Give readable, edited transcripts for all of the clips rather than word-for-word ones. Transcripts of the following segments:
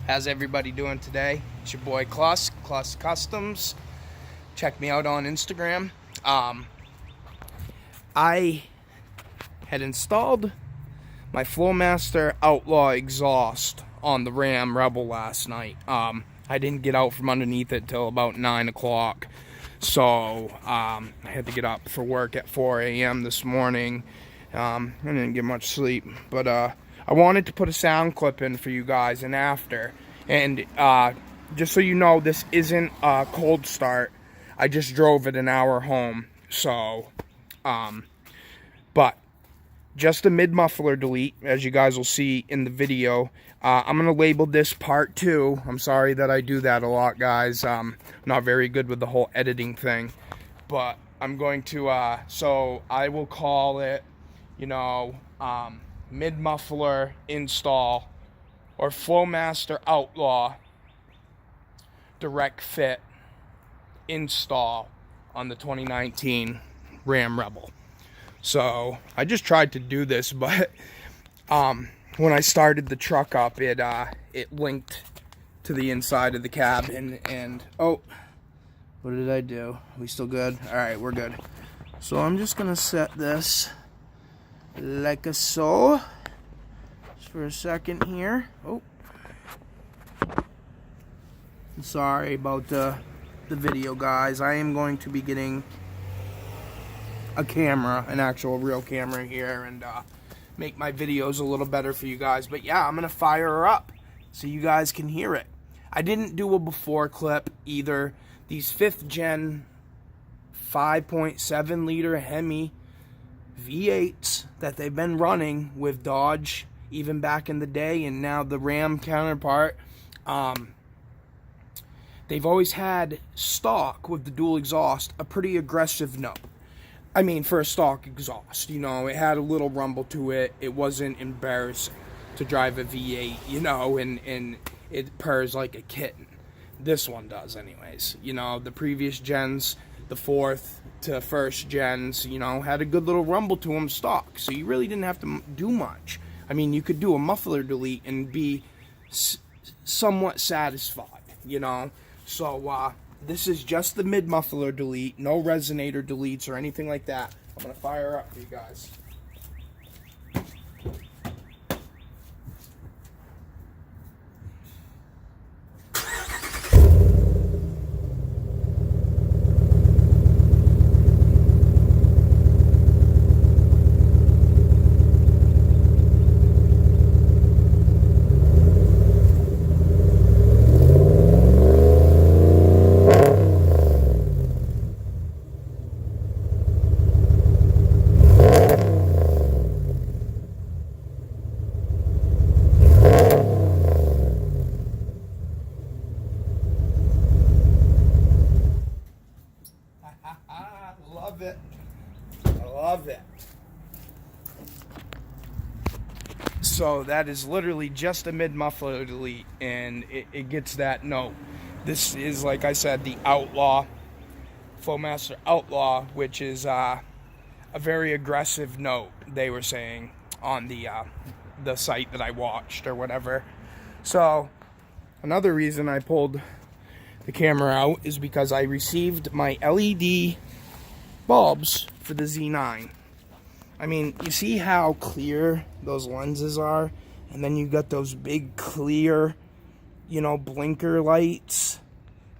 How's everybody doing today? It's your boy Clusk Customs. Check me out on Instagram. I had installed my FlowMaster OUTLAW exhaust on the Ram Rebel last night. I didn't get out from underneath it till about 9 o'clock. So I had to get up for work at 4 a.m. this morning. I didn't get much sleep, but I wanted to put a sound clip in for you guys and after. And just so you know, this isn't a cold start. I just drove it an hour home. So, but just a mid-muffler delete, as you guys will see in the video. I'm going to label this part 2. I'm sorry that I do that a lot, guys. I'm not very good with the whole editing thing. But I'm going to, so I will call it, you know, mid-muffler install, or FlowMaster OUTLAW direct fit install on the 2019 Ram Rebel. So I just tried to do this, but when I started the truck up, it linked to the inside of the cabin, and oh, what did I do? Are we still good? All right, we're good. So I'm just gonna set this like so, just for a second here. Oh, sorry about the video, guys. I am going to be getting a camera, an actual real camera here, and make my videos a little better for you guys. But yeah, I'm gonna fire her up so you guys can hear it. I didn't do a before clip either. These 5th gen 5.7 liter Hemi V8s that they've been running with Dodge even back in the day, and now the Ram counterpart, they've always had stock with the dual exhaust a pretty aggressive note. I mean, for a stock exhaust, you know, it had a little rumble to it. It wasn't embarrassing to drive a V8, you know, and it purrs like a kitten. This one does anyways. You know, the previous gens, the 4th to 1st gens, you know, had a good little rumble to them stock. So you really didn't have to do much. I mean, you could do a muffler delete and be somewhat satisfied, you know. So, this is just the mid-muffler delete, no resonator deletes or anything like that. I'm going to fire her up for you guys. Love it. I love it. So that is literally just a mid-muffler delete, and it gets that note. This is, like I said, the OUTLAW, FlowMaster OUTLAW, which is a very aggressive note, they were saying on the site that I watched or whatever. So another reason I pulled the camera out is because I received my LED bulbs for the Z9. I mean, you see how clear those lenses are, and then you got those big clear, you know, blinker lights.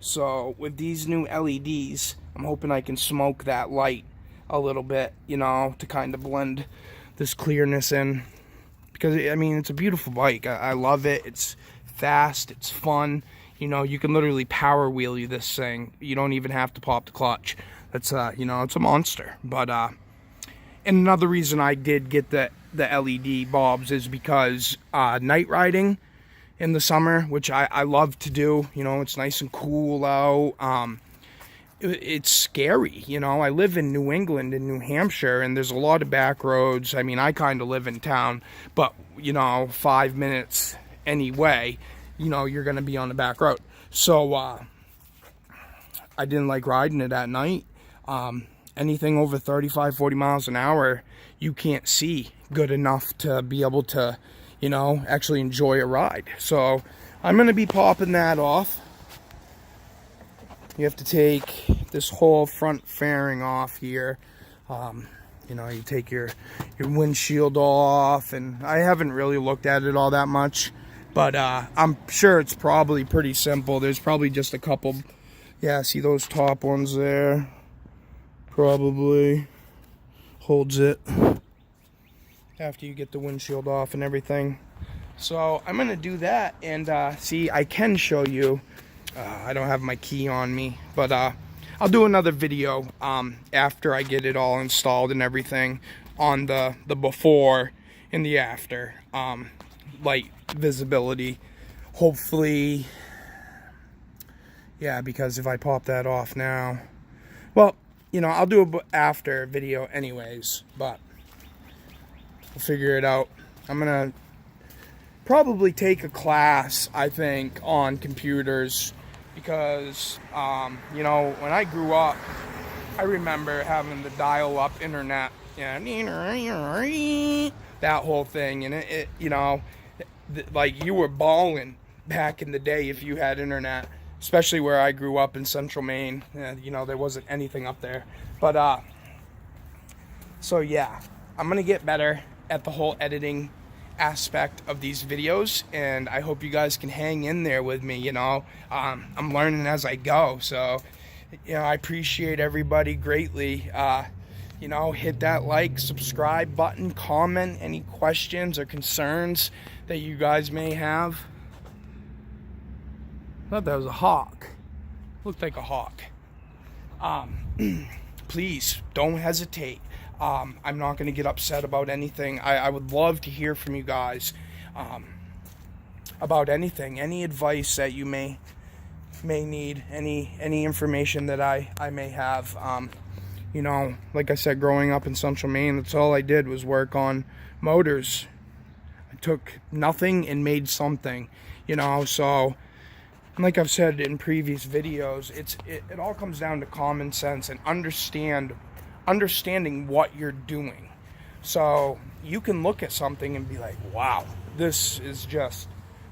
So with these new LEDs, I'm hoping I can smoke that light a little bit, you know, to kind of blend this clearness in, because I mean, it's a beautiful bike. I love it. It's fast, it's fun. You know, you can literally power wheel you this thing. You don't even have to pop the clutch. That's you know, it's a monster. But and another reason I did get the LED bulbs is because night riding in the summer, which I love to do. You know, it's nice and cool out. It's scary. You know, I live in New England, in New Hampshire, and there's a lot of back roads. I mean, I kind of live in town, but you know, 5 minutes anyway, you know, you're gonna be on the back road. So I didn't like riding it at night. Anything over 35-40 miles an hour, you can't see good enough to be able to, you know, actually enjoy a ride. So I'm going to be popping that off. You have to take this whole front fairing off here. You know, you take your windshield off, and I haven't really looked at it all that much, but I'm sure it's probably pretty simple. There's probably just a couple, yeah, see those top ones there? Probably holds it after you get the windshield off and everything. So I'm gonna do that, and see, I can show you. I don't have my key on me, but I'll do another video after I get it all installed and everything on the before and the after light visibility. Hopefully, yeah, because if I pop that off now, well, you know, I'll do a after video anyways, but we'll figure it out. I'm gonna probably take a class, I think, on computers, because you know, when I grew up, I remember having the dial-up internet, that whole thing, and it you know, like, you were balling back in the day if you had internet, especially where I grew up in Central Maine. You know, there wasn't anything up there, but so yeah, I'm gonna get better at the whole editing aspect of these videos, and I hope you guys can hang in there with me. You know, I'm learning as I go, so you know, I appreciate everybody greatly. You know, hit that like, subscribe button, comment any questions or concerns that you guys may have. I thought that was a hawk. Looked like a hawk. Please don't hesitate. I'm not going to get upset about anything. I would love to hear from you guys about anything, any advice that you may need, any information that I may have. You know, like I said, growing up in Central Maine, that's all I did was work on motors. I took nothing and made something, you know. So like I've said in previous videos, it all comes down to common sense and understanding what you're doing. So you can look at something and be like, wow, this is just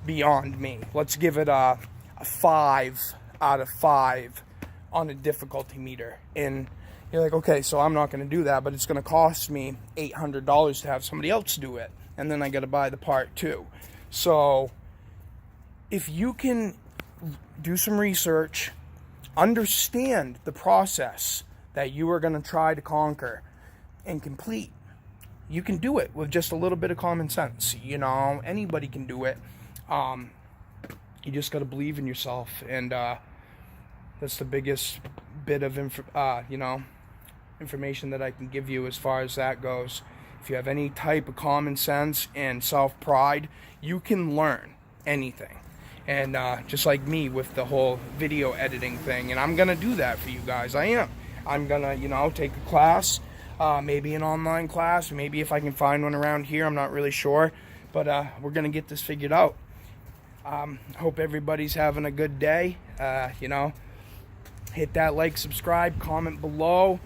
beyond me. Let's give it a 5 out of 5 on a difficulty meter. And you're like, okay, so I'm not going to do that, but it's going to cost me $800 to have somebody else do it, and then I got to buy the part too. So if you can do some research, understand the process that you are going to try to conquer and complete, you can do it with just a little bit of common sense. You know, anybody can do it. You just got to believe in yourself, and that's the biggest bit of you know, information that I can give you as far as that goes. If you have any type of common sense and self-pride, you can learn anything. And just like me with the whole video editing thing, and I'm gonna do that for you guys. I'm gonna, you know, take a class, maybe an online class, maybe if I can find one around here, I'm not really sure, but we're gonna get this figured out. Hope everybody's having a good day. You know, hit that like, subscribe, comment below,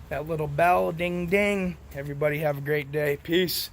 that little bell, ding ding. Everybody have a great day. Peace.